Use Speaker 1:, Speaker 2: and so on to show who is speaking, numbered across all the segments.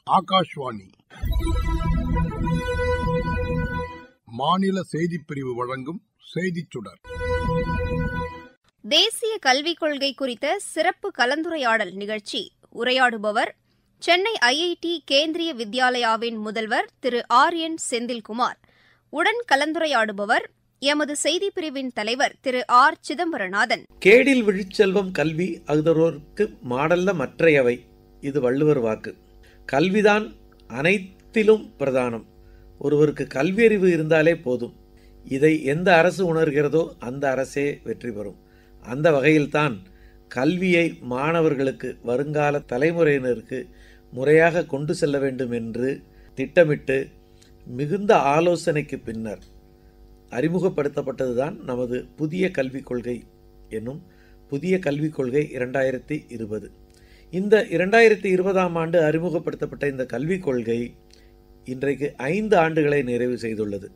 Speaker 1: ஆகாஷ்வாணி மாநில செய்திப்பிரிவு வழங்கும் செய்திச் சுடர்.
Speaker 2: தேசிய கல்விக் கொள்கை குறித்த சிறப்பு கலந்துரையாடல் நிகழ்ச்சி. உரையாடுபவர் சென்னை ஐஐடி கேந்திரிய வித்யாலயாவின் முதல்வர் திரு RN செந்தில்குமார். உடன் கலந்துரையாடுபவர் எமது செய்திப்பிரிவின் தலைவர் திரு R சிதம்பரநாதன்.
Speaker 3: கேடில் விழிச்செல்வம் கல்வி அகுதரோர்க்கு மாடல்ல மற்றையவை, இது வள்ளுவர் வாக்கு. கல்விதான் அனைத்திலும் பிரதானம். ஒருவருக்கு கல்வியறிவு இருந்தாலே போதும். இதை எந்த அரசு உணர்கிறதோ அந்த அரசே வெற்றி பெறும். அந்த வகையில்தான் கல்வியை மாணவர்களுக்கு, வருங்கால தலைமுறையினருக்கு முறையாக கொண்டு செல்ல வேண்டும் என்று திட்டமிட்டு மிகுந்த ஆலோசனைக்கு பின்னர் அறிமுகப்படுத்தப்பட்டதுதான் நமது புதிய கல்விக் கொள்கை என்னும் புதிய கல்விக் கொள்கை 2020. இந்த 2020ஆம் ஆண்டு அறிமுகப்படுத்தப்பட்ட இந்த கல்விக் கொள்கை இன்றைக்கு 5 ஆண்டுகளை நிறைவு செய்துள்ளது.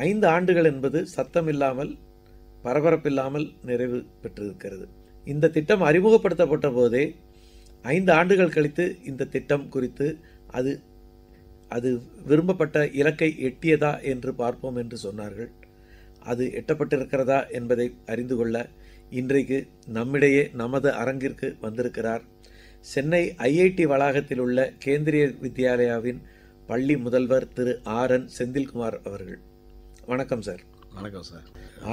Speaker 3: 5 ஆண்டுகள் என்பது சத்தமில்லாமல், பரபரப்பில்லாமல் நிறைவு பெற்றிருக்கிறது. இந்த திட்டம் அறிமுகப்படுத்தப்பட்ட போதே 5 ஆண்டுகள் கழித்து இந்த திட்டம் குறித்து அது விரும்பப்பட்ட இலக்கை எட்டியதா என்று பார்ப்போம் என்று சொன்னார்கள். அது எட்டப்பட்டிருக்கிறதா என்பதை அறிந்து கொள்ள இன்றைக்கு நம்மிடையே நமது அரங்கிற்கு வந்திருக்கிறார் சென்னை ஐஐடி வளாகத்தில் உள்ள கேந்திரிய வித்யாலயாவின் பள்ளி முதல்வர் திரு RN செந்தில்குமார் அவர்கள். வணக்கம் சார்.
Speaker 4: வணக்கம் சார்.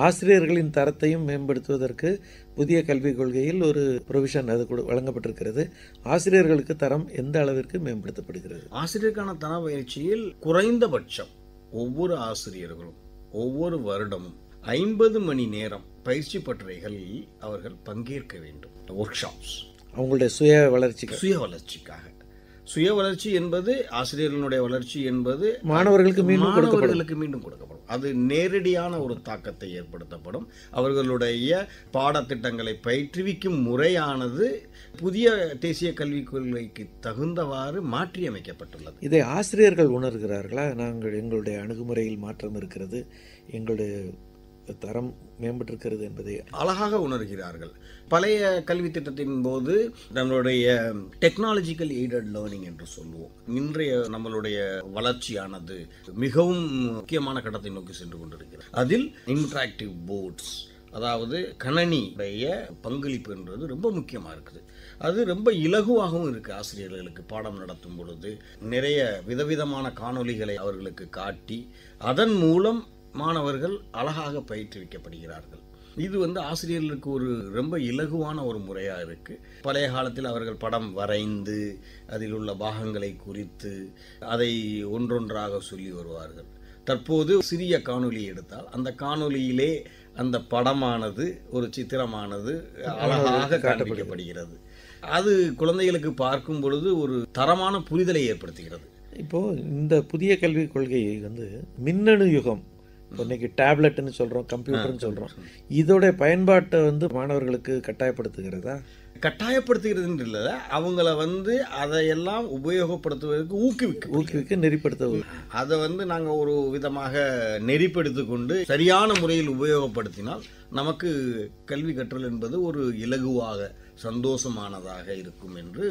Speaker 3: ஆசிரியர்களின் தரத்தையும் மேம்படுத்துவதற்கு புதிய கல்விக் கொள்கையில் ஒரு ப்ரொவிஷன் அது வழங்கப்பட்டிருக்கிறது. ஆசிரியர்களுக்கு தரம் எந்த அளவிற்கு மேம்படுத்தப்படுகிறது?
Speaker 4: ஆசிரியருக்கான தர பயிற்சியில் குறைந்தபட்சம் ஒவ்வொரு ஆசிரியர்களும் ஒவ்வொரு வருடமும் 50 மணி நேரம் பயிற்சி பட்டறைகளில் அவர்கள் பங்கேற்க வேண்டும். ஒர்க் ஷாப்ஸ், அவங்களுடைய சுய வளர்ச்சிக்காக. சுய வளர்ச்சி என்பது ஆசிரியர்களுடைய வளர்ச்சி என்பது மாணவர்களுக்கு மீண்டும் கொடுக்கப்படும். அது நேரடியான ஒரு தாக்கத்தை ஏற்படுத்தப்படும். அவர்களுடைய பாடத்திட்டங்களை பயிற்றுவிக்கும் முறையானது புதிய தேசிய கல்விக் கொள்கைக்கு தகுந்தவாறு மாற்றி அமைக்கப்பட்டுள்ளது.
Speaker 3: இதை ஆசிரியர்கள் உணர்கிறார்களா? எங்களுடைய அணுகுமுறையில் மாற்றம் இருக்கிறது, எங்களுடைய தரம் மேம்பட்டிருக்கிறது என்பதை
Speaker 4: அழகாக உணர்கிறார்கள். பழைய கல்வி திட்டத்தின் போது நம்மளுடைய டெக்னாலஜிக்கல் எய்டட் லேர்னிங் என்று சொல்லுவோம். இன்றைய நம்மளுடைய வளர்ச்சியானது மிகவும் முக்கியமான கட்டத்தை நோக்கி சென்று கொண்டிருக்கிறது. அதில் இன்டராக்டிவ் போர்ட்ஸ், அதாவது கணனியுடைய பங்களிப்பு என்றது ரொம்ப முக்கியமாக இருக்குது. அது ரொம்ப இலகுவாகவும் இருக்குது. ஆசிரியர்களுக்கு பாடம் நடத்தும் பொழுது நிறைய விதவிதமான காணொளிகளை அவர்களுக்கு காட்டி அதன் மூலம் மாணவர்கள் அழகாக பயிற்றுவிக்கப்படுகிறார்கள். இது ஆசிரியர்களுக்கு ஒரு ரொம்ப இலகுவான ஒரு முறையாக இருக்குது. பழைய காலத்தில் அவர்கள் படம் வரைந்து அதில் உள்ள பாகங்களை குறித்து அதை ஒன்றொன்றாக சொல்லி வருவார்கள். தற்போது சிறிய காணொளி எடுத்தால் அந்த காணொளியிலே அந்த படமானது, ஒரு சித்திரமானது அழகாக காண்பிக்கப்படுகிறது. அது குழந்தைகளுக்கு பார்க்கும் பொழுது ஒரு தரமான புரிதலை ஏற்படுத்துகிறது.
Speaker 3: இப்போது இந்த புதிய கல்விக் கொள்கை மின்னணு யுகம், இன்னைக்கு டேப்லெட்னு சொல்கிறோம், கம்ப்யூட்டர்னு சொல்கிறோம், இதோடைய பயன்பாட்டை மாணவர்களுக்கு கட்டாயப்படுத்துகிறதா?
Speaker 4: கட்டாயப்படுத்துகிறது இல்லை, அவங்கள அதையெல்லாம் உபயோகப்படுத்துவதற்கு ஊக்குவிக்க நெறிப்படுத்துவது. அதை நாங்கள் ஒரு விதமாக நெறிப்படுத்தி கொண்டு சரியான முறையில் உபயோகப்படுத்தினால் நமக்கு கல்வி கற்றல் என்பது ஒரு இலகுவாக சந்தோஷமானதாக இருக்கும் என்று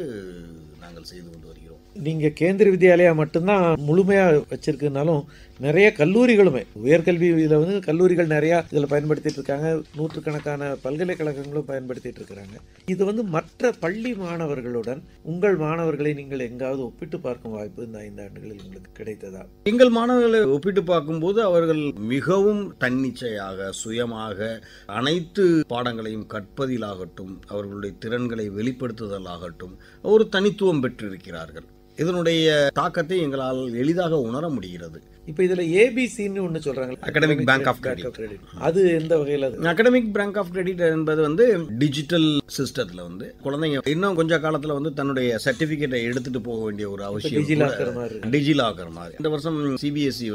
Speaker 4: நாங்கள் செய்து கொண்டு வருகிறோம்.
Speaker 3: நீங்கள் கேந்திரிய வித்யாலயா மட்டும்தான் முழுமையாக வச்சிருக்கனாலும் நிறைய கல்லூரிகளுமே, உயர்கல்வியில் கல்லூரிகள் நிறையா இதில் பயன்படுத்திட்டு இருக்காங்க. நூற்றுக்கணக்கான பல்கலைக்கழகங்களும் பயன்படுத்திட்டு இருக்கிறாங்க. இது மற்ற பள்ளி மாணவர்களுடன் உங்கள் மாணவர்களை நீங்கள் எங்காவது ஒப்பிட்டு பார்க்கும் வாய்ப்பு இந்த 5 ஆண்டுகளில் உங்களுக்கு கிடைத்ததா?
Speaker 4: எங்கள் மாணவர்களை ஒப்பிட்டு பார்க்கும்போது அவர்கள் மிகவும் தன்னிச்சையாக, சுயமாக அனைத்து பாடங்களையும் கற்பதிலாகட்டும், அவர்களுடைய திறன்களை வெளிப்படுத்துதலாகட்டும் ஒரு தனித்துவம் பெற்றிருக்கிறார்கள். இதனுடைய தாக்கத்தை எங்களால் எளிதாக உணர முடிகிறது.
Speaker 3: இப்போ இதில் ஏபிசின்னு ஒன்று சொல்கிறாங்க,
Speaker 4: அகாடமிக் பேங்க் ஆஃப் கிரெடிட்.
Speaker 3: அது எந்த வகையில்?
Speaker 4: அகாடமிக் பேங்க் ஆஃப் கிரெடிட் என்பது டிஜிட்டல் சிஸ்டத்தில் குழந்தைங்க இன்னும் கொஞ்ச காலத்தில் தன்னுடைய சர்டிஃபிகேட்டை எடுத்துகிட்டு போக வேண்டிய ஒரு அவசியம், டிஜிலாக்கர் மாதிரி. இந்த வருஷம் சிபிஎஸ்இ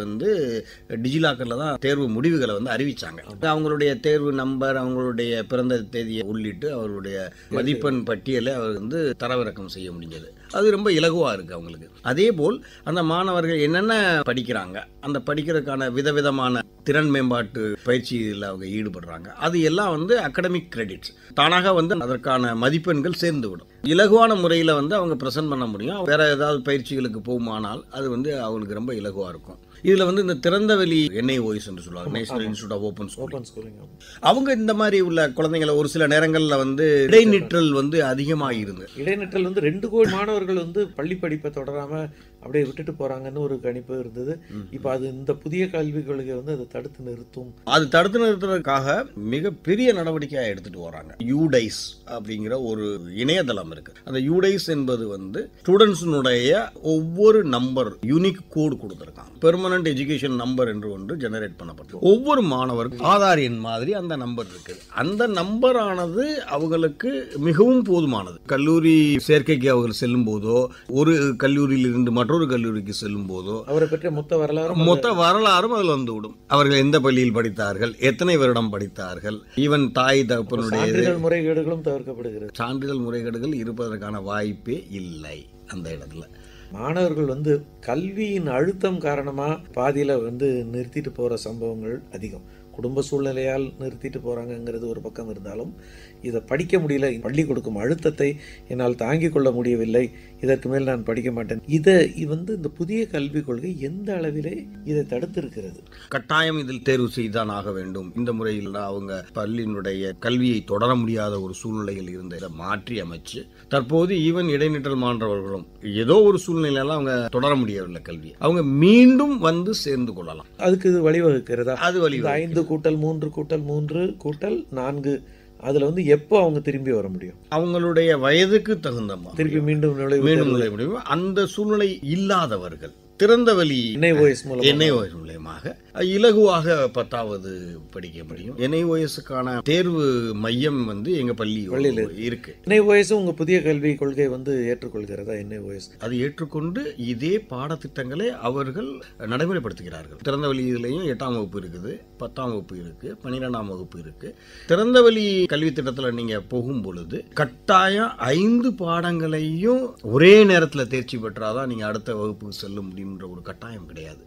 Speaker 4: டிஜிலாக்கரில் தான் தேர்வு முடிவுகளை அறிவிச்சாங்க. அவங்களுடைய தேர்வு நம்பர், அவங்களுடைய பிறந்த தேதியை உள்ளிட்டு அவர்களுடைய மதிப்பெண் பட்டியலை அவர் தரவிறக்கம் செய்ய முடிஞ்சது. அது ரொம்ப இலகுவாக இருக்குது. இருக்கு அவங்களுக்கு. அதே போல் அந்த மாணவர்கள் என்னென்ன படிக்கிறாங்க, அந்த படிக்கிறதுக்கான விதவிதமான திறன் மேம்பாட்டு பயிற்சியில் அவங்க ஈடுபடுறாங்க, அது எல்லாம் வந்து அகடமிக் கிரெடிட்ஸ் தானாக வந்து அதற்கான மதிப்பெண்கள் சேர்ந்து விடும். இலகுவான முறையில் வந்து அவங்க ப்ரெசென்ட் பண்ண முடியும். வேற ஏதாவது பயிற்சிகளுக்கு போகுமானால் அது வந்து அவங்களுக்கு ரொம்ப இலகுவாக இருக்கும். இதில் வந்து இந்த திறந்தவெளி NIOS என்று சொல்லுவாங்க, national institute of open schooling. அவங்க இந்த மாதிரி உள்ள குழந்தைங்களை ஒரு சில நேரங்களில் வந்து இடைநிற்றல் வந்து அதிகமாக இருந்து
Speaker 3: இடைநிற்றல் வந்து 2 கோடி மாணவர்கள் வந்து பள்ளி படிப்பை தொடராம அப்படியே விட்டுட்டு போறாங்கன்னு ஒரு கணிப்பு இருந்தது. இப்போ அது இந்த புதிய கல்விக் கொள்கை வந்து அதை தடுத்து நிறுத்தும்.
Speaker 4: அது தடுத்து நிறுத்துறதுக்காக மிகப்பெரிய நடவடிக்கையாக எடுத்துட்டு வராங்க. யூடைஸ் அப்படிங்கிற ஒரு இணையதளம் இருக்கு. அந்த யூடைஸ் என்பது வந்து ஸ்டூடெண்ட்ஸினுடைய ஒவ்வொரு நம்பர் யூனிக் கோடு கொடுத்துருக்காங்க. பெர்மனன்ட் எஜுகேஷன் நம்பர் என்று ஒன்று ஜெனரேட் பண்ணப்பட்டு ஒவ்வொரு மாணவருக்கும் ஆதார் எண் மாதிரி அந்த நம்பர் இருக்கு. அந்த நம்பரானது அவங்களுக்கு மிகவும் போதுமானது. கல்லூரி சேர்க்கைக்கு அவர்கள் செல்லும் போதோ, ஒரு கல்லூரியில் இருந்து மற்றொரு கல்லூரிக்கு செல்லும் போதோ
Speaker 3: அவரை பற்றிய மொத்த
Speaker 4: வரலாறும் அதில் வந்து விடும். அவர்கள் எந்த பள்ளியில் படித்தார்கள், எத்தனை வருடம் படித்தார்கள், ஈவன் தாய் தகப்பனுடைய
Speaker 3: முறைகேடுகளும் தவிர்க்கப்படுகிறது.
Speaker 4: சான்றிதழ் முறைகேடுகள் இருப்பதற்கான வாய்ப்பே இல்லை அந்த இடத்துல.
Speaker 3: மாணவர்கள் வந்து கல்வியின் அழுத்தம் காரணமா பாதியில வந்து நிறுத்திட்டு போற சம்பவங்கள் அதிகம். குடும்ப சூழ்நிலையால் நிறுத்திட்டு போறாங்கங்கிறது ஒரு பக்கம் இருந்தாலும், இதை படிக்க முடியல, பள்ளி கொடுக்கும் அழுத்தத்தை என்னால் தாங்கிக் கொள்ள முடியவில்லை, இதற்கு மேல் நான் படிக்க மாட்டேன். இதை வந்து இந்த புதிய கல்விக் கொள்கை எந்த அளவிலே இதை தடுத்திருக்கிறது?
Speaker 4: கட்டாயம் இதில் தேர்வு செய்தான் ஆக வேண்டும். இந்த முறையில் அவங்க பள்ளியினுடைய கல்வியை தொடர முடியாத ஒரு சூழ்நிலையில் இருந்த இதை மாற்றி அமைச்சு தற்போது ஈவன் இடைநிற்றல் மாணவர்களும் ஏதோ ஒரு சூழ்நிலையில அவங்க தொடர முடியவில்லை கல்வி, அவங்க மீண்டும் வந்து சேர்ந்து கொள்ளலாம்.
Speaker 3: அதுக்கு இது வழிவகுக்கிறதா?
Speaker 4: அது வழிவகுக்கிறது.
Speaker 3: 5+3+3+4 அதுல வந்து எப்போ அவங்க திரும்பி வர முடியும்?
Speaker 4: அவங்களுடைய வயதுக்கு தகுந்த
Speaker 3: திருப்பி மீண்டும்
Speaker 4: நுழைய முடியும். அந்த சூழ்நிலை இல்லாதவர்கள் திறந்தவெளி
Speaker 3: NIOS
Speaker 4: மூலமாக இலகுவாக 10வது படிக்க முடியும். NIOSக்கான தேர்வு மையம் வந்து எங்க பள்ளியில் இருக்கு.
Speaker 3: NIOS உங்க புதிய கல்வி கொள்கை வந்து ஏற்றுக்கொள்கிறதா? NIOS
Speaker 4: அது ஏற்றுக்கொண்டு இதே பாடத்திட்டங்களை அவர்கள் நடைமுறைப்படுத்துகிறார்கள். திறந்தவெளி இதுலையும் 8ஆம் வகுப்பு இருக்குது, 10ஆம் வகுப்பு இருக்கு, 12ஆம் வகுப்பு இருக்கு. திறந்தவெளி கல்வி திட்டத்தில் நீங்க போகும் பொழுது கட்டாயம் 5 பாடங்களையும் ஒரே நேரத்தில் தேர்ச்சி பெற்றாதான் நீங்க அடுத்த வகுப்புக்கு செல்ல முடியும்ன்ற ஒரு கட்டாயம் கிடையாது.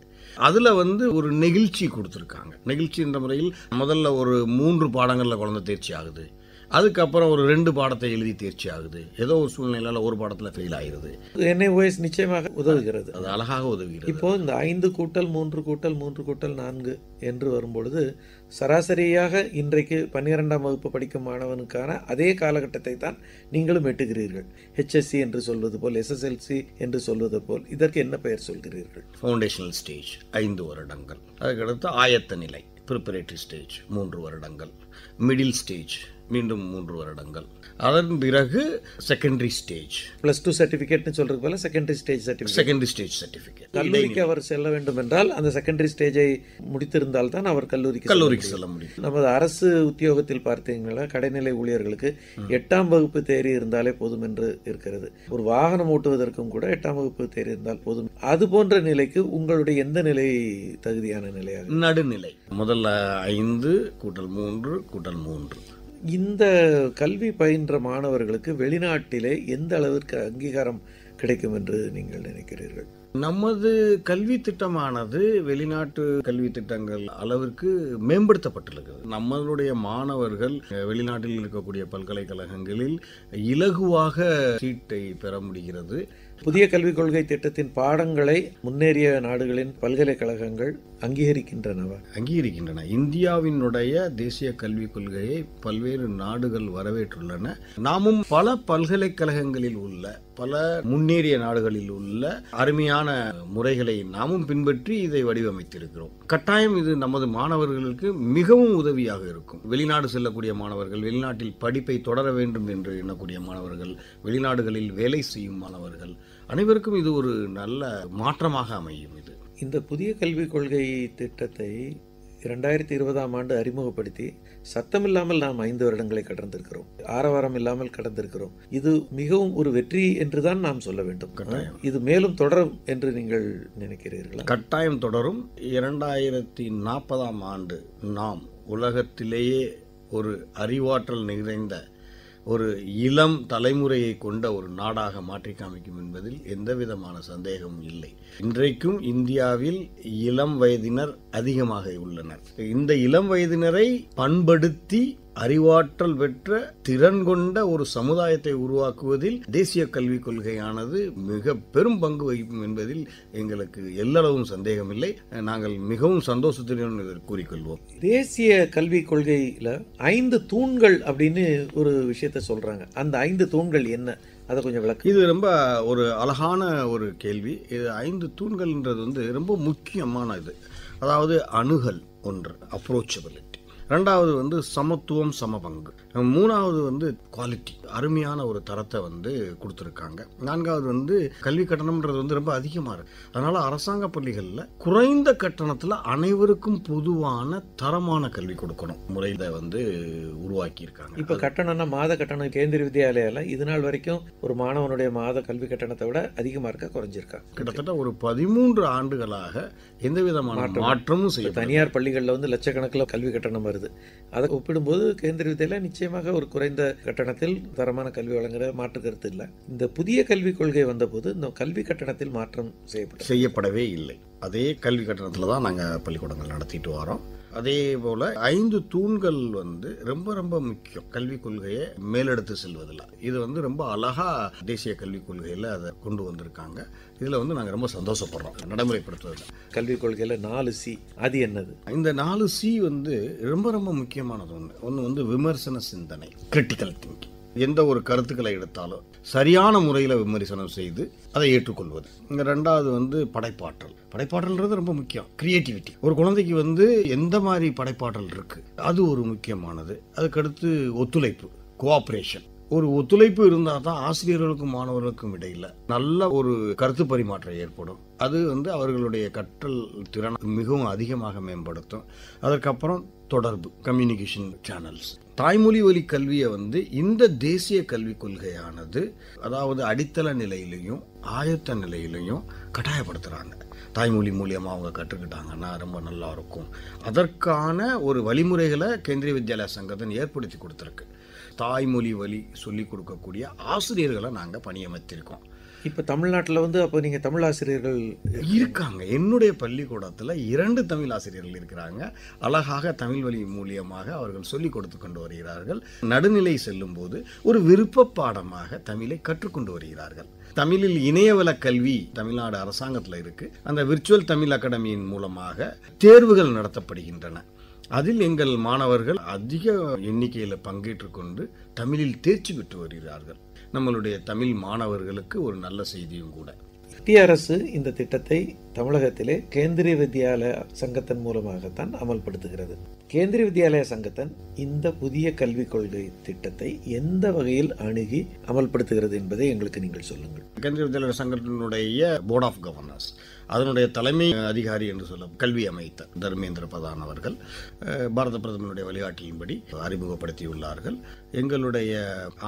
Speaker 4: அதுல வந்து ஒரு நெகிழ்ச்சி கொடுத்துருக்காங்க. நெகிழ்ச்சி என்ற முறையில் முதல்ல ஒரு 3 பாடங்கள்ல குழந்தை தேர்ச்சி ஆகுது, அதுக்கப்புறம் ஒரு 2 பாடத்தை எழுதி தேர்ச்சி ஆகுது, ஏதோ ஒரு சூழ்நிலையில ஒரு பாடத்துல ஃபெயில் ஆயிருது.
Speaker 3: NIOS நிச்சயமாக உதவுகிறது,
Speaker 4: அது அழகாக உதவுகிறது.
Speaker 3: இப்போ இந்த 5+3+3+4 என்று வரும்பொழுது சராசரியாக இன்றைக்கு 12ஆம் வகுப்பு படிக்கும் மாணவனுக்கான அதே காலகட்டத்தை தான் நீங்களும் எட்டுகிறீர்கள். HSC என்று சொல்வது போல், SSLC என்று சொல்வது போல், இதற்கு என்ன பெயர் சொல்கிறீர்கள்?
Speaker 4: ஃபவுண்டேஷனல் ஸ்டேஜ் 5 வருடங்கள், அதுக்கடுத்து ஆயத்த நிலை ப்ரிப்பரேட்டரி ஸ்டேஜ் 3 வருடங்கள், மிடில் ஸ்டேஜ் மீண்டும் 3 வருடங்கள், அதன் பிறகு செகண்டரி ஸ்டேஜ்.
Speaker 3: +2 சர்டிஃபிகேட்னு சொல்றது போல செகண்டரி ஸ்டேஜ் சர்டிஃபிகேட். கல்லூரிக்கு அவர் செல்ல வேண்டும் என்றால் அந்த செகண்டரி ஸ்டேஜை முடித்திருந்தால் தான் அவர் கல்லூரிக்கு செல்ல முடியும். நமது அரசு உத்தியோகத்தில் பார்த்தீங்கன்னா கடைநிலை ஊழியர்களுக்கு 8ஆம் வகுப்பு தேர்வு இருந்தாலே போதும் என்று இருக்கிறது. ஒரு வாகனம் ஓட்டுவதற்கும் கூட 8ஆம் வகுப்பு தேர்வு இருந்தால் போதும். அது போன்ற நிலைக்கு உங்களுடைய எந்த நிலை தகுதியான நிலையாக?
Speaker 4: நடுநிலை. முதல்ல 5+3+3.
Speaker 3: இந்த கல்வி பயின்ற மாணவர்களுக்கு வெளிநாட்டிலே எந்த அளவிற்கு அங்கீகாரம் கிடைக்கும் என்று நீங்கள் நினைக்கிறீர்கள்?
Speaker 4: நமது கல்வி திட்டமானது வெளிநாட்டு கல்வி திட்டங்கள் அளவிற்கு மேம்படுத்தப்பட்டுள்ளது. நம்மளுடைய மாணவர்கள் வெளிநாட்டில் இருக்கக்கூடிய பல்கலைக்கழகங்களில் இலகுவாக சீட்டை பெற முடிகிறது.
Speaker 3: புதிய கல்விக் கொள்கை திட்டத்தின் பாடங்களை முன்னேறிய நாடுகளின் பல்கலைக்கழகங்கள் அங்கீகரிக்கின்றன. இந்தியாவினுடைய தேசிய கல்விக் கொள்கையை பல்வேறு நாடுகள் வரவேற்றுள்ளன. நாமும் பல பல்கலைக்கழகங்களில் உள்ள பல முன்னேறிய நாடுகளில் உள்ள அருமையான முறைகளை நாமும் பின்பற்றி இதை வடிவமைத்திருக்கிறோம். கட்டாயம் இது நமது மாணவர்களுக்கு மிகவும் உதவியாக இருக்கும். வெளிநாடு செல்லக்கூடிய மாணவர்கள், வெளிநாட்டில் படிப்பை தொடர வேண்டும் என்று எண்ணக்கூடிய மாணவர்கள், வெளிநாடுகளில் வேலை செய்யும் மாணவர்கள் அனைவருக்கும் இது ஒரு நல்ல மாற்றமாக அமையும். இந்த புதிய கல்விக் கொள்கை திட்டத்தை 2020ஆம் ஆண்டு அறிமுகப்படுத்தி சத்தமில்லாமல் நாம் 5 வருடங்களை கடந்திருக்கிறோம், ஆரவாரம் இல்லாமல் கடந்திருக்கிறோம். இது மிகவும் ஒரு வெற்றி என்றுதான் நாம் சொல்ல வேண்டும். இது மேலும் தொடரும் என்று நீங்கள் நினைக்கிறீர்களா?
Speaker 4: கட்டாயம் தொடரும். 2040ஆம் ஆண்டு நாம் உலகத்திலேயே ஒரு அறிவாற்றல் நிறைந்த ஒரு இளம் தலைமுறையை கொண்ட ஒரு நாடாக மாற்றி காமிக்கும் என்பதில் எந்த விதமான சந்தேகமும் இல்லை. இன்றைக்கும் இந்தியாவில் இளம் வயதினர் அதிகமாக உள்ளனர். இந்த இளம் வயதினரை பண்படுத்தி அறிவாற்றல் பெற்ற திறன் கொண்ட ஒரு சமுதாயத்தை உருவாக்குவதில் தேசிய கல்விக் கொள்கையானது மிக பெரும் பங்கு வகிக்கும் என்பதில் எங்களுக்கு எல்லளவும் சந்தேகமில்லை. நாங்கள் மிகவும் சந்தோஷத்துடன் கூறிக்கொள்வோம்.
Speaker 3: தேசிய கல்விக் கொள்கையில 5 தூண்கள் அப்படின்னு ஒரு விஷயத்த சொல்றாங்க. அந்த 5 தூண்கள் என்ன, அதை கொஞ்சம் விளக்கு.
Speaker 4: இது ரொம்ப ஒரு அழகான ஒரு கேள்வி. இது 5 தூண்கள்ன்றது ரொம்ப முக்கியமான இது. அதாவது அணுகல் ஒன்று, அப்ரோச்சபிலிட்டி. ரெண்டாவது சமத்துவம், சமபங்கு. மூணாவது குவாலிட்டி, அருமையான ஒரு தரத்தை கொடுத்துருக்காங்க. நான்காவது கல்வி கட்டணம்ன்றது ரொம்ப அதிகமாக இருக்கு. அதனால அரசாங்க பள்ளிகளில் குறைந்த கட்டணத்தில் அனைவருக்கும் பொதுவான தரமான கல்வி கொடுக்கணும் முறையில் உருவாக்கியிருக்காங்க.
Speaker 3: இப்போ கட்டணம்னா மாத கட்டணம் கேந்திரிய வித்யாலயால இது நாள் வரைக்கும் ஒரு மாணவனுடைய மாத கல்வி கட்டணத்தை விட அதிகமாக இருக்க, குறைஞ்சிருக்கா?
Speaker 4: கிட்டத்தட்ட ஒரு 13 ஆண்டுகளாக எந்த விதமான மாற்றமும் செய்ய.
Speaker 3: தனியார் பள்ளிகளில் லட்சக்கணக்கில் கல்வி கட்டணம் வருது. அதை ஒப்பிடும்போது கேந்திரிய வித்யாலயா நிச்சயமாக ஒரு குறைந்த கட்டணத்தில் தரமான கல்வி வழங்குற மாற்று கருத்து இல்லை. இந்த புதிய கல்விக் கொள்கை வந்தபோது இந்த கல்வி கட்டணத்தில் மாற்றம்
Speaker 4: செய்யப்படவே இல்லை. அதே கல்வி கட்டணத்தில் தான் நாங்கள் பள்ளிக்கூடங்கள் நடத்திட்டு வரோம். அதே போல 5 தூண்கள் ரொம்ப ரொம்ப முக்கியம் கல்விக் கொள்கையை மேலெடுத்து செல்வதில். இது ரொம்ப அழகா தேசிய கல்விக் கொள்கையில் அதை கொண்டு வந்திருக்காங்க. இதில் நாங்கள் ரொம்ப சந்தோஷப்படுறோம் நடைமுறைப்படுத்துவதில்.
Speaker 3: கல்விக் கொள்கையில் 4C, அது என்னது?
Speaker 4: இந்த 4C ரொம்ப ரொம்ப முக்கியமானது. ஒன்று விமர்சன சிந்தனை, கிரிட்டிக்கல் திங்கிங். எந்த ஒரு கருத்துக்களை எடுத்தாலும் சரியான முறையில் விமர்சனம் செய்து அதை ஏற்றுக்கொள்வது. இங்கே ரெண்டாவது படைப்பாற்றல். படைப்பாற்றல்ன்றது ரொம்ப முக்கியம். கிரியேட்டிவிட்டி. ஒரு குழந்தைக்கு எந்த மாதிரி படைப்பாற்றல் இருக்கு, அது ஒரு முக்கியமானது. அதுக்கடுத்து ஒத்துழைப்பு, கோஆப்ரேஷன். ஒரு ஒத்துழைப்பு இருந்தால் தான் ஆசிரியர்களுக்கும் மாணவர்களுக்கும் இடையில நல்ல ஒரு கருத்து பரிமாற்றம் ஏற்படும். அது அவர்களுடைய கற்றல் திறன் மிகவும் அதிகமாக மேம்படுத்தும். அதற்கப்புறம் தொடர்பு, கம்யூனிகேஷன் சேனல்ஸ். தாய்மொழி வழி கல்வியை இந்த தேசிய கல்விக் கொள்கையானது அதாவது அடித்தள நிலையிலையும் ஆயத்த நிலையிலையும் கட்டாயப்படுத்துறாங்க. தாய்மொழி மூலியமா அவங்க கற்றுக்கிட்டாங்கன்னா ரொம்ப நல்லா இருக்கும். அதற்கான ஒரு வழிமுறைகளை கேந்திரிய வித்யாலயா சங்கத்தின் ஏற்படுத்தி கொடுத்துருக்கு. தாய்மொழி வழி சொல்லிக் கொடுக்கக்கூடிய ஆசிரியர்களை நாங்கள் பணியமைத்திருக்கோம்.
Speaker 3: இப்போ தமிழ்நாட்டில் அப்போ நீங்கள் தமிழ் ஆசிரியர்கள்
Speaker 4: இருக்காங்க. என்னுடைய பள்ளிக்கூடத்தில் 2 தமிழ் ஆசிரியர்கள் இருக்கிறாங்க. அழகாக தமிழ் வழி மூலியமாக அவர்கள் சொல்லிக் கொடுத்து கொண்டு வருகிறார்கள். நடுநிலை செல்லும் போது ஒரு விருப்ப பாடமாக தமிழை கற்றுக்கொண்டு வருகிறார்கள். தமிழில் இணையவள கல்வி தமிழ்நாடு அரசாங்கத்தில் இருக்கு. அந்த விர்ச்சுவல் தமிழ் அகாடமியின் மூலமாக தேர்வுகள் நடத்தப்படுகின்றன. அதில் எங்கள் மாணவர்கள் அதிக எண்ணிக்கையில் பங்கேற்று கொண்டு தமிழில் தேர்ச்சி பெற்று வருகிறார்கள். நம்மளுடைய தமிழ் மாணவர்களுக்கு ஒரு நல்ல செய்தியும் கூட.
Speaker 3: மத்திய அரசு இந்த திட்டத்தை தமிழகத்திலே கேந்திரிய வித்யாலயா சங்கத்தின் மூலமாகத்தான் அமல்படுத்துகிறது. கேந்திரிய வித்யாலயா சங்கத்தன் இந்த புதிய கல்விக் கொள்கை திட்டத்தை எந்த வகையில் அணுகி அமல்படுத்துகிறது என்பதை எங்களுக்கு நீங்கள் சொல்லுங்கள்.
Speaker 4: கேந்திரிய வித்யாலயா சங்கத்தினுடைய போர்ட் ஆஃப் கவர்னர்ஸ், அதனுடைய தலைமை அதிகாரி என்று சொல்ல கல்வி அமைத்த தர்மேந்திர பிரதான் அவர்கள் பாரத பிரதமருடைய வழிகாட்டியின்படி அறிமுகப்படுத்தியுள்ளார்கள். எங்களுடைய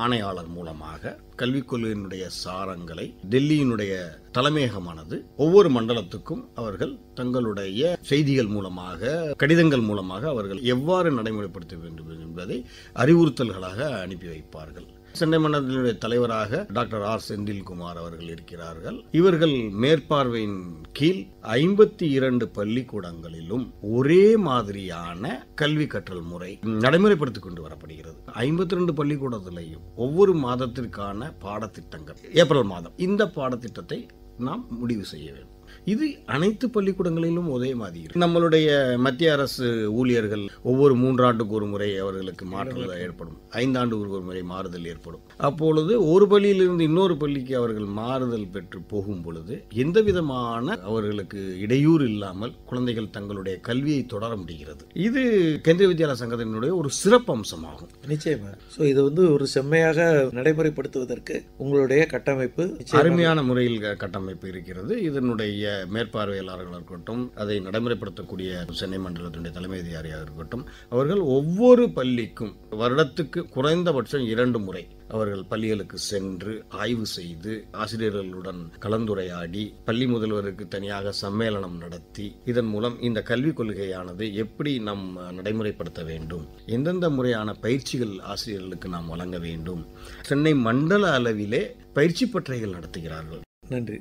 Speaker 4: ஆணையாளர் மூலமாக கல்விக் கொள்கையினுடைய சாரங்களை டெல்லியினுடைய தலைமையகமானது ஒவ்வொரு மண்டலத்துக்கும் அவர்கள் தங்களுடைய செய்திகள் மூலமாக, கடிதங்கள் மூலமாக அவர்கள் எவ்வாறு நடைமுறைப்படுத்த வேண்டும் என்பதை அறிவுறுத்தல்களாக அனுப்பி வைப்பார்கள். சென்னை மண்டலத்தினுடைய தலைவராக டாக்டர் ஆர் செந்தில்குமார் அவர்கள் இருக்கிறார்கள். இவர்கள் மேற்பார்வையின் கீழ் 52 பள்ளிக்கூடங்களிலும் ஒரே மாதிரியான கல்வி கற்றல் முறை நடைமுறைப்படுத்திக் கொண்டு வரப்படுகிறது. 52 பள்ளிக்கூடத்திலையும் ஒவ்வொரு மாதத்திற்கான பாடத்திட்டங்கள், ஏப்ரல் மாதம் இந்த பாடத்திட்டத்தை நாம் முடிவு செய்ய வேண்டும். இது அனைத்து பள்ளிக்கூடங்களிலும் ஒரே மாதிரி இருக்கு. நம்மளுடைய மத்திய அரசு ஊழியர்கள் ஒவ்வொரு 3 ஆண்டுக்கு ஒரு முறை அவர்களுக்கு மாற்றுதல் ஏற்படும், 5 ஆண்டுக்கு ஒரு முறை மாறுதல் ஏற்படும். அப்பொழுது ஒரு பள்ளியிலிருந்து இன்னொரு பள்ளிக்கு அவர்கள் மாறுதல் பெற்று போகும் பொழுது எந்த விதமான அவர்களுக்கு இடையூறு இல்லாமல் குழந்தைகள் தங்களுடைய கல்வியை தொடர முடிகிறது. இது கேந்திரிய வித்யாலயா சங்கத்தினுடைய ஒரு சிறப்பு அம்சமாகும்.
Speaker 3: நிச்சயமா. இது ஒரு செம்மையாக நடைமுறைப்படுத்துவதற்கு உங்களுடைய கட்டமைப்பு
Speaker 4: அருமையான முறையில் கட்டமைப்பு இருக்கிறது. இதனுடைய அதனுடைய மேற்பார்வையாளர்களாக இருக்கட்டும், அதை நடைமுறைப்படுத்தக்கூடிய சென்னை மண்டலத்தினுடைய தலைமை அதிகாரியாக இருக்கட்டும், அவர்கள் ஒவ்வொரு பள்ளிக்கும் வருடத்துக்கு குறைந்தபட்சம் 2 முறை அவர்கள் பள்ளிகளுக்கு சென்று ஆய்வு செய்து ஆசிரியர்களுடன் கலந்துரையாடி பள்ளி முதல்வருக்கு தனியாக சம்மேளனம் நடத்தி இதன் மூலம் இந்த கல்விக் கொள்கையானது எப்படி நாம் நடைமுறைப்படுத்த வேண்டும், எந்தெந்த முறையான பயிற்சிகள் ஆசிரியர்களுக்கு நாம் வழங்க வேண்டும், சென்னை மண்டல அளவிலே பயிற்சி பட்டறைகள் நடத்துகிறார்கள்.
Speaker 3: நன்றி.